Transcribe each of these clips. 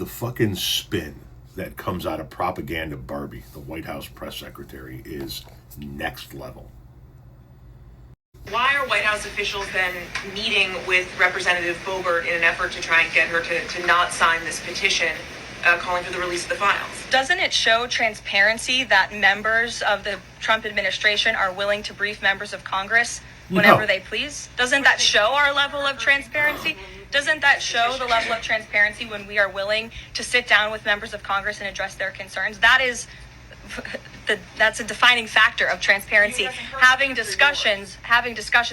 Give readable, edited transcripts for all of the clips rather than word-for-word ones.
the fucking spin that comes out of Propaganda Barbie, the White House press secretary, is next level. Why are White House officials then meeting with Representative Boebert in an effort to try and get her to not sign this petition calling for the release of the files? Doesn't it show transparency that members of the Trump administration are willing to brief members of Congress whenever they please? Doesn't that show our level of transparency? Doesn't that show the level of transparency when we are willing to sit down with members of Congress and address their concerns? That's a defining factor of transparency. Having discussions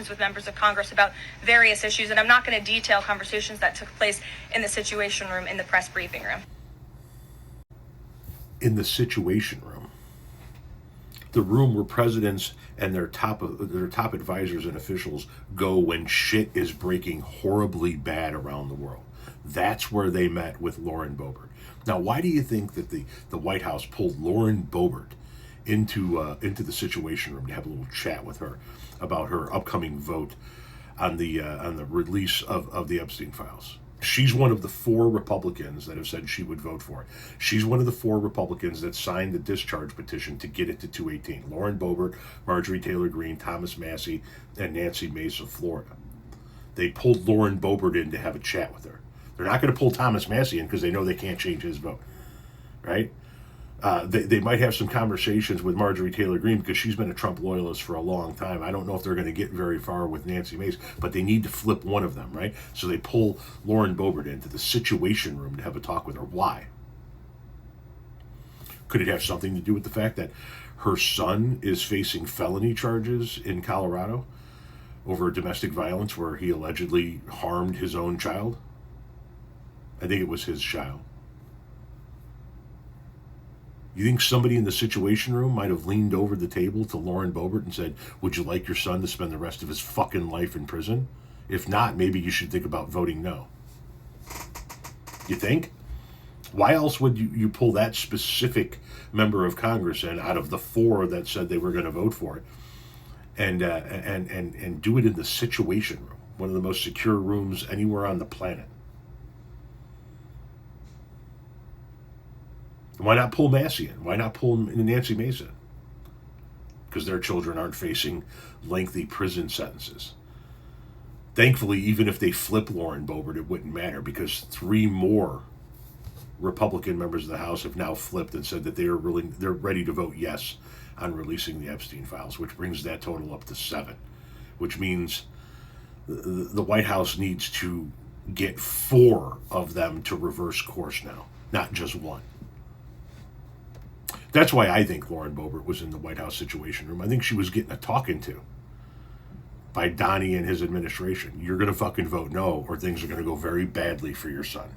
with members of Congress about various issues, and I'm not going to detail conversations that took place in the Situation Room, in the press briefing room. In the Situation Room, the room where presidents and their top advisors and officials go when shit is breaking horribly bad around the world. That's where they met with Lauren Boebert. Now, why do you think that the White House pulled Lauren Boebert into the Situation Room to have a little chat with her about her upcoming vote on the release of the Epstein files? She's one of the 4 Republicans that have said she would vote for it. She's one of the 4 Republicans that signed the discharge petition to get it to 218. Lauren Boebert, Marjorie Taylor Greene, Thomas Massie, and Nancy Mace of Florida. They pulled Lauren Boebert in to have a chat with her. They're not going to pull Thomas Massie in because they know they can't change his vote, right? They might have some conversations with Marjorie Taylor Greene because she's been a Trump loyalist for a long time. I don't know if they're going to get very far with Nancy Mace, but they need to flip one of them, right? So they pull Lauren Boebert into the Situation Room to have a talk with her. Why? Could it have something to do with the fact that her son is facing felony charges in Colorado over domestic violence where he allegedly harmed his own child? I think it was his child. You think somebody in the Situation Room might have leaned over the table to Lauren Boebert and said, would you like your son to spend the rest of his fucking life in prison? If not, maybe you should think about voting no. You think? Why else would you pull that specific member of Congress in out of the 4 that said they were going to vote for it and do it in the Situation Room, one of the most secure rooms anywhere on the planet? Why not pull Massie in? Why not pull Nancy Mace in? Because their children aren't facing lengthy prison sentences. Thankfully, even if they flip Lauren Boebert, it wouldn't matter because 3 more Republican members of the House have now flipped and said that they're ready to vote yes on releasing the Epstein files, which brings that total up to 7, which means the White House needs to get 4 of them to reverse course now, not just 1. That's why I think Lauren Boebert was in the White House Situation Room. I think she was getting a talking to by Donnie and his administration. You're going to fucking vote no, or things are going to go very badly for your son.